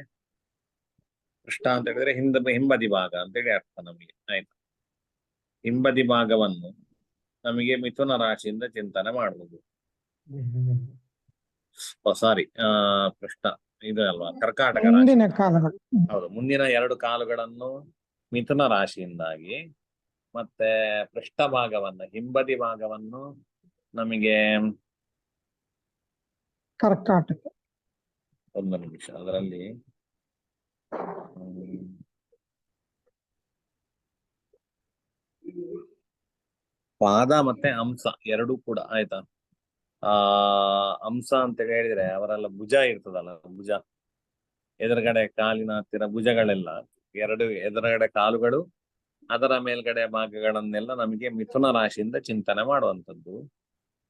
ಪೃಷ್ಠ ಅಂತ ಹೇಳಿದ್ರೆ ಹಿಂಬದಿ ಭಾಗ ಅಂತೇಳಿ ಅರ್ಥ ನಮಗೆ, ಆಯ್ತು. ಹಿಂಬದಿ ಭಾಗವನ್ನು ನಮಗೆ ಮಿಥುನ ರಾಶಿಯಿಂದ ಚಿಂತನೆ ಮಾಡುವುದು. ಸಾರಿ, ಪೃಷ್ಠ ಇದು ಅಲ್ವಾ, ಕರ್ಕಾಟಕ ರಾಶಿ. ಹೌದು, ಮುಂದಿನ 2 ಕಾಲುಗಳನ್ನು ಮಿಥುನ ರಾಶಿಯಿಂದಾಗಿ, ಮತ್ತೆ ಪೃಷ್ಠ ಭಾಗವನ್ನು ಹಿಂಬದಿ ಭಾಗವನ್ನು ನಮಗೆ ಕರ್ಕಾಟಕ. ಒಂದು ನಿಮಿಷ, ಅದರಲ್ಲಿ ಪಾದ ಮತ್ತೆ ಅಂಶ 2 ಕೂಡ ಆಯ್ತಾ. ಅಂಶ ಅಂತ ಹೇಳಿದ್ರೆ ಅವರೆಲ್ಲ ಭುಜ ಇರ್ತದಲ್ಲ, ಭುಜ ಎದುರುಗಡೆ ಕಾಲಿನ ಹತ್ತಿರ ಭುಜಗಳೆಲ್ಲ 2 ಎದುರುಗಡೆ ಕಾಲುಗಳು, ಅದರ ಮೇಲ್ಗಡೆ ಭಾಗಗಳನ್ನೆಲ್ಲ ನಮಗೆ ಮಿಥುನ ರಾಶಿಯಿಂದ ಚಿಂತನೆ ಮಾಡುವಂಥದ್ದು.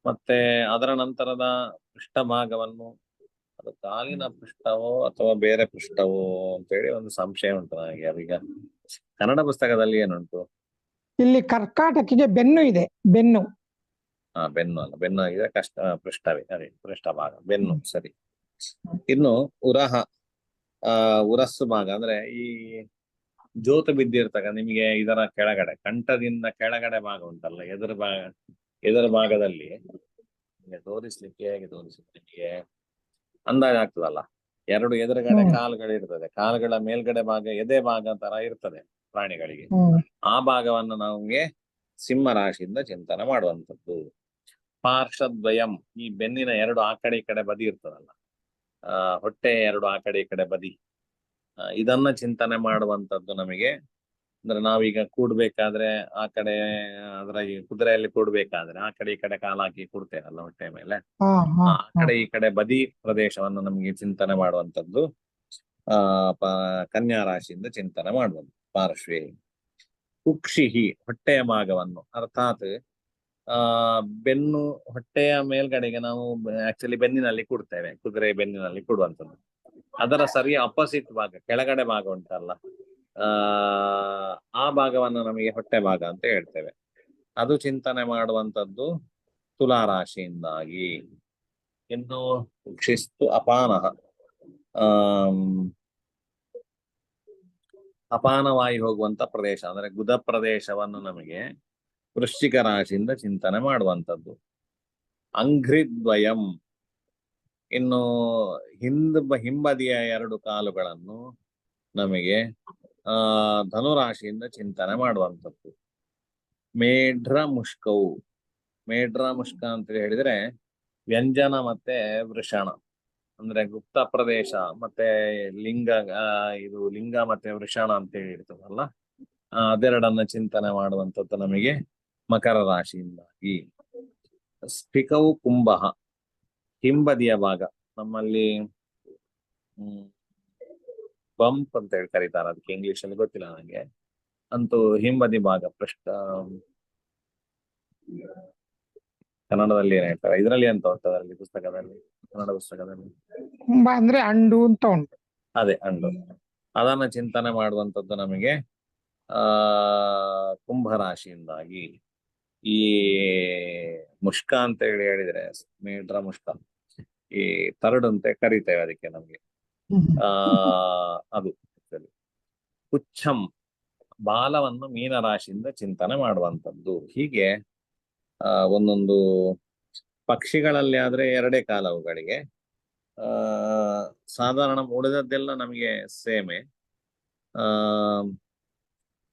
ಮತ್ತೆ ಅದರ ನಂತರದ ಪೃಷ್ಠ ಭಾಗವನ್ನು, ಅದು ಕಾಲಿನ ಪೃಷ್ಠವೋ ಅಥವಾ ಬೇರೆ ಪೃಷ್ಠವೋ ಅಂತೇಳಿ ಒಂದು ಸಂಶಯ ಉಂಟು ನನಗೆ. ಅದೀಗ ಕನ್ನಡ ಪುಸ್ತಕದಲ್ಲಿ ಏನುಂಟು, ಇಲ್ಲಿ ಕರ್ಕಾಟಕಿಗೆ ಬೆನ್ನು ಇದೆ, ಬೆನ್ನು. ಬೆನ್ನು ಅಲ್ಲ, ಬೆನ್ನು ಆಗಿದೆ ಕಷ್ಟ, ಪೃಷ್ಠವೇ, ಅದೇ ಪೃಷ್ಠ ಭಾಗ, ಬೆನ್ನು ಸರಿ. ಇನ್ನು ಉರಸ್ಸು ಭಾಗ ಅಂದ್ರೆ ಈ ಜೋತು ಬಿದ್ದಿರ್ತಕ್ಕ ನಿಮಗೆ ಇದರ ಕೆಳಗಡೆ, ಕಂಠದಿಂದ ಕೆಳಗಡೆ ಭಾಗ ಉಂಟಲ್ಲ, ಎದುರು ಭಾಗದಲ್ಲಿ ತೋರಿಸ್ಲಿಕ್ಕೆ ಹೇಗೆ ತೋರಿಸುತ್ತೆ ನಿಮಗೆ ಅಂದಾಜಾಗ್ತದಲ್ಲ. 2 ಎದುರುಗಡೆ ಕಾಲುಗಳಿರ್ತದೆ, ಕಾಲುಗಳ ಮೇಲ್ಗಡೆ ಭಾಗ ಎದೆ ಭಾಗ ತರ ಇರ್ತದೆ ಪ್ರಾಣಿಗಳಿಗೆ. ಆ ಭಾಗವನ್ನು ನಮಗೆ ಸಿಂಹ ರಾಶಿಯಿಂದ ಚಿಂತನೆ ಮಾಡುವಂಥದ್ದು. ಪಾರ್ಶ್ವದ್ವಯಂ, ಈ ಬೆನ್ನಿನ 2 ಆ ಕಡೆ ಈ ಕಡೆ ಬದಿ ಇರ್ತದಲ್ಲ, ಹೊಟ್ಟೆ 2 ಆ ಕಡೆ ಈ ಕಡೆ ಬದಿ, ಇದನ್ನ ಚಿಂತನೆ ಮಾಡುವಂಥದ್ದು ನಮಗೆ. ಅಂದ್ರೆ ನಾವೀಗ ಕೂಡ್ಬೇಕಾದ್ರೆ ಆ ಕಡೆ, ಅದರ ಈ ಕುದುರೆಯಲ್ಲಿ ಕೂಡ್ಬೇಕಾದ್ರೆ ಆ ಕಡೆ ಈ ಕಡೆ ಕಾಲಾಕಿ ಕೂಡ್ತೇವಲ್ಲ ಹೊಟ್ಟೆ ಮೇಲೆ, ಆ ಕಡೆ ಈ ಕಡೆ ಬದಿ ಪ್ರದೇಶವನ್ನು ನಮಗೆ ಚಿಂತನೆ ಮಾಡುವಂಥದ್ದು ಕನ್ಯಾ ರಾಶಿಯಿಂದ ಚಿಂತನೆ ಮಾಡುವಂಥದ್ದು. ಪಾರ್ಶ್ವೇ ಕುಕ್ಷಿಹಿ, ಹೊಟ್ಟೆಯ ಭಾಗವನ್ನು, ಅರ್ಥಾತ್ ಬೆನ್ನು ಹೊಟ್ಟೆಯ ಮೇಲ್ಗಡೆಗೆ ನಾವು ಆಕ್ಚುಲಿ ಬೆನ್ನಿನಲ್ಲಿ ಕೂಡ್ತೇವೆ, ಕುದುರೆ ಬೆನ್ನಿನಲ್ಲಿ ಕೂಡುವಂಥದ್ದು. ಅದರ ಸರಿಯ ಅಪೋಸಿಟ್ ಭಾಗ, ಕೆಳಗಡೆ ಭಾಗ ಉಂಟಲ್ಲ, ಆ ಭಾಗವನ್ನು ನಮಗೆ ಹೊಟ್ಟೆ ಭಾಗ ಅಂತ ಹೇಳ್ತೇವೆ. ಅದು ಚಿಂತನೆ ಮಾಡುವಂಥದ್ದು ತುಲಾ ರಾಶಿಯಿಂದಾಗಿ. ಇನ್ನು ಶಿಸ್ತು ಅಪಾನಃ, ಅಪಾನವಾಯು ಹೋಗುವಂತ ಪ್ರದೇಶ ಅಂದ್ರೆ ಗುದ ಪ್ರದೇಶವನ್ನು ನಮಗೆ ವೃಶ್ಚಿಕ ರಾಶಿಯಿಂದ ಚಿಂತನೆ ಮಾಡುವಂಥದ್ದು. ಅಂಘ್ರಿದ್ವಯಂ, ಇನ್ನು ಹಿಂಬದಿಯ 2 ಕಾಲುಗಳನ್ನು ನಮಗೆ ಧನುರಾಶಿಯಿಂದ ಚಿಂತನೆ ಮಾಡುವಂಥದ್ದು. ಮೇಢ್ರ ಮುಷ್ಕ ಅಂತ ಹೇಳಿದ್ರೆ ವ್ಯಂಜನ ಮತ್ತೆ ವೃಷಣ, ಅಂದ್ರೆ ಗುಪ್ತ ಪ್ರದೇಶ ಮತ್ತೆ ಲಿಂಗ, ಇದು ಲಿಂಗ ಮತ್ತೆ ವೃಷಣ ಅಂತ ಹೇಳಿ ಇರ್ತದಲ್ಲ, ಅದೆರಡನ್ನ ಚಿಂತನೆ ಮಾಡುವಂಥದ್ದು ನಮಗೆ ಮಕರ ರಾಶಿಯಿಂದಾಗಿ. ಸ್ಫಿಕವು ಕುಂಭ, ಹಿಂಬದಿಯ ಭಾಗ, ನಮ್ಮಲ್ಲಿ ಬಂಪ್ ಅಂತ ಹೇಳಿ ಕರೀತಾರೆ, ಅದಕ್ಕೆ ಇಂಗ್ಲಿಷ್ ಅಲ್ಲಿ ಗೊತ್ತಿಲ್ಲ ನನಗೆ, ಅಂತೂ ಹಿಂಬದಿ ಭಾಗ ಕನ್ನಡದಲ್ಲಿ ಏನ್ ಹೇಳ್ತಾರೆ, ಇದರಲ್ಲಿ ಅಂತ ಉಂಟು ಅದರಲ್ಲಿ ಪುಸ್ತಕದಲ್ಲಿ, ಕನ್ನಡ ಪುಸ್ತಕದಲ್ಲಿ ಕುಂಭ ಅಂದ್ರೆ ಅಂಡು ಅಂತ ಉಂಟು. ಅದೇ ಅಂಡು, ಅದನ್ನ ಚಿಂತನೆ ಮಾಡುವಂಥದ್ದು ನಮಗೆ ಕುಂಭರಾಶಿಯಿಂದಾಗಿ. ಈ ಮುಷ್ಕ ಅಂತ ಹೇಳಿದ್ರೆ ಮೇಢ್ರ ಮುಷ್ಕ, ಈ ತರಡು ಅಂತ ಕರಿತೇವೆ ಅದಕ್ಕೆ ನಮ್ಗೆ. ಅದು ಪುಚ್ಛಂ, ಬಾಲವನ್ನು ಮೀನರಾಶಿಯಿಂದ ಚಿಂತನೆ ಮಾಡುವಂಥದ್ದು. ಹೀಗೆ ಒಂದೊಂದು ಪಕ್ಷಿಗಳಲ್ಲಿ ಆದ್ರೆ ಎರಡೇ ಕಾಲ ಅವುಗಳಿಗೆ, ಸಾಧಾರಣ ಉಳಿದದ್ದೆಲ್ಲ ನಮಗೆ ಸೇಮೆ.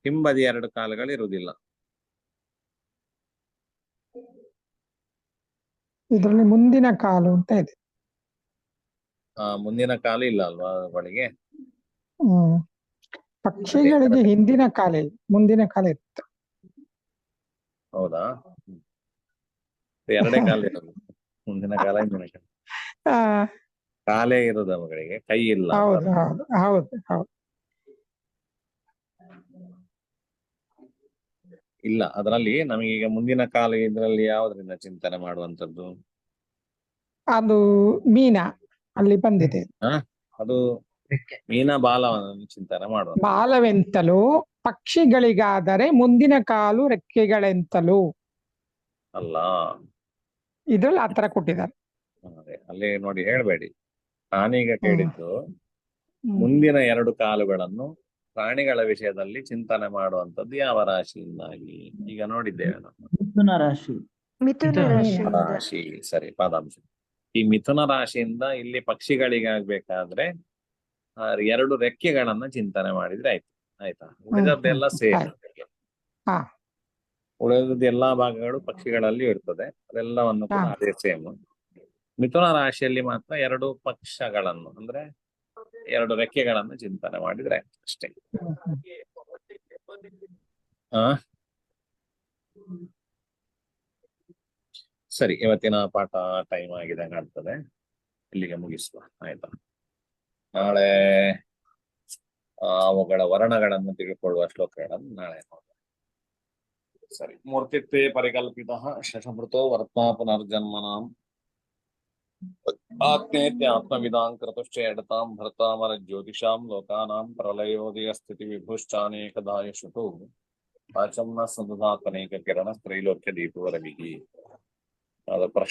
ಹಿಂಬದಿ ಎರಡು ಕಾಲಗಳು ಇರುವುದಿಲ್ಲ. ಇದರಲ್ಲಿ ಮುಂದಿನ ಕಾಲು ಅಂತ ಇದೆ. ಮುಂದಿನ ಕಾಲ ಇಲ್ಲ ಅಲ್ವಾ ಅವುಗಳಿಗೆ? ಪಕ್ಷಿಗಳಿಗೆ ಹಿಂದಿನ ಕಾಲ ಇಲ್ಲ, ಮುಂದಿನ ಕಾಲ ಇರುತ್ತೆ. ಹೌದಾ? ಎರಡೇ ಕಾಲ ಇರೋದು, ಮುಂದಿನ ಕಾಲ ಹಿಂದಿನ ಕಾಲ. ಕಾಲೇ ಇರೋದು ಅವುಗಳಿಗೆ, ಕೈ ಇಲ್ಲ. ಹೌದು ಹೌದು ಹೌದು ಹೌದು. ಇಲ್ಲ, ಅದರಲ್ಲಿ ನಮಗೀಗ ಮುಂದಿನ ಕಾಲ ಇದರಲ್ಲಿ ಯಾವುದರಿಂದ ಚಿಂತನೆ ಮಾಡುವಂಥದ್ದು? ಅದು ಮೀನ ಅಲ್ಲಿ ಬಂದಿದೆ. ಅದು ಮೀನ ಬಾಲವನ್ನು ಚಿಂತನೆ ಮಾಡುವ. ಬಾಲವೆಂತಲೂ ಪಕ್ಷಿಗಳಿಗಾದರೆ ಮುಂದಿನ ಕಾಲು ರೆಕ್ಕೆಗಳೆಂತಲೂ. ಅಲ್ಲ, ಇದ್ರಲ್ಲಿ ಆತರ ಕೊಟ್ಟಿದ್ದಾರೆ. ಅದೇ ಅಲ್ಲಿ ನೋಡಿ, ಹೇಳ್ಬೇಡಿ. ನಾನೀಗ ಕೇಳಿದ್ದು ಮುಂದಿನ ಎರಡು ಕಾಲುಗಳನ್ನು ಪ್ರಾಣಿಗಳ ವಿಷಯದಲ್ಲಿ ಚಿಂತನೆ ಮಾಡುವಂಥದ್ದು ಯಾವ ರಾಶಿಯಿಂದಾಗಿ? ಈಗ ನೋಡಿದ್ದೇವೆ ನಾವು ಮಿಥುನ ರಾಶಿ. ಮಿಥುನ ರಾಶಿಯಿಂದ. ರಾಶಿ, ಸರಿ, ಪಾದಾಂಶ. ಈ ಮಿಥುನ ರಾಶಿಯಿಂದ ಇಲ್ಲಿ ಪಕ್ಷಿಗಳಿಗಾಗ್ಬೇಕಾದ್ರೆ ಎರಡು ರೆಕ್ಕೆಗಳನ್ನ ಚಿಂತನೆ ಮಾಡಿದ್ರೆ ಆಯ್ತು. ಆಯ್ತಾ? ಉಳಿದದ್ದೆಲ್ಲ ಸೇಮ್. ಉಳಿದದ್ದು ಎಲ್ಲಾ ಭಾಗಗಳು ಪಕ್ಷಿಗಳಲ್ಲಿ ಇರ್ತದೆ, ಅದೆಲ್ಲವನ್ನು ಕೂಡ ಅದೇ ಸೇಮ್. ಮಿಥುನ ರಾಶಿಯಲ್ಲಿ ಮಾತ್ರ ಎರಡು ಪಕ್ಷಗಳನ್ನು ಅಂದ್ರೆ ಎರಡು ರೆಕ್ಕೆಗಳನ್ನು ಚಿಂತನೆ ಮಾಡಿದ್ರೆ ಅಷ್ಟೇ. ಸರಿ, ಇವತ್ತಿನ ಪಾಠ ಟೈಮ್ ಆಗಿದೆ ಕಾಣ್ತದೆ, ಇಲ್ಲಿಗೆ ಮುಗಿಸುವ. ಆಯ್ತಾ? ನಾಳೆ ಅವುಗಳ ವರ್ಣಗಳನ್ನು ತಿಳ್ಕೊಳ್ಳುವ ಶ್ಲೋಕಗಳನ್ನು ನಾಳೆ ನೋಡುವ. ಸರಿ. ಮೂರ್ತಿತ್ವೇ ಪರಿಕಲ್ಪಿತಃ ಶಶಮೃತೋ ವರ್ತ್ಮಾ ಪುನರ್ಜನ್ಮನಾಂ ಆತ್ಮೇತ್ಯ ಆತ್ಮವಿದಾಂ ಕೃತಶ್ಚೇಡತಾಂ ಭರ್ತಾಮರ ಜ್ಯೋತಿಷಾಂ ಲೋಕಾನಾಂ ಪ್ರಲಯೋದಯ ಸ್ಥಿತಿ ವಿಭುಶ್ಚಾನೇಕದಾಯಶುತು ಆಚಮ್ನ ಸಂದಧಾತನೇಕ ಕಿರಣ ತ್ರೈಲೋಕ್ಯ ದೀಪವರವಿಹಿ. ಅದು ಪ್ರಶ್ನೆ.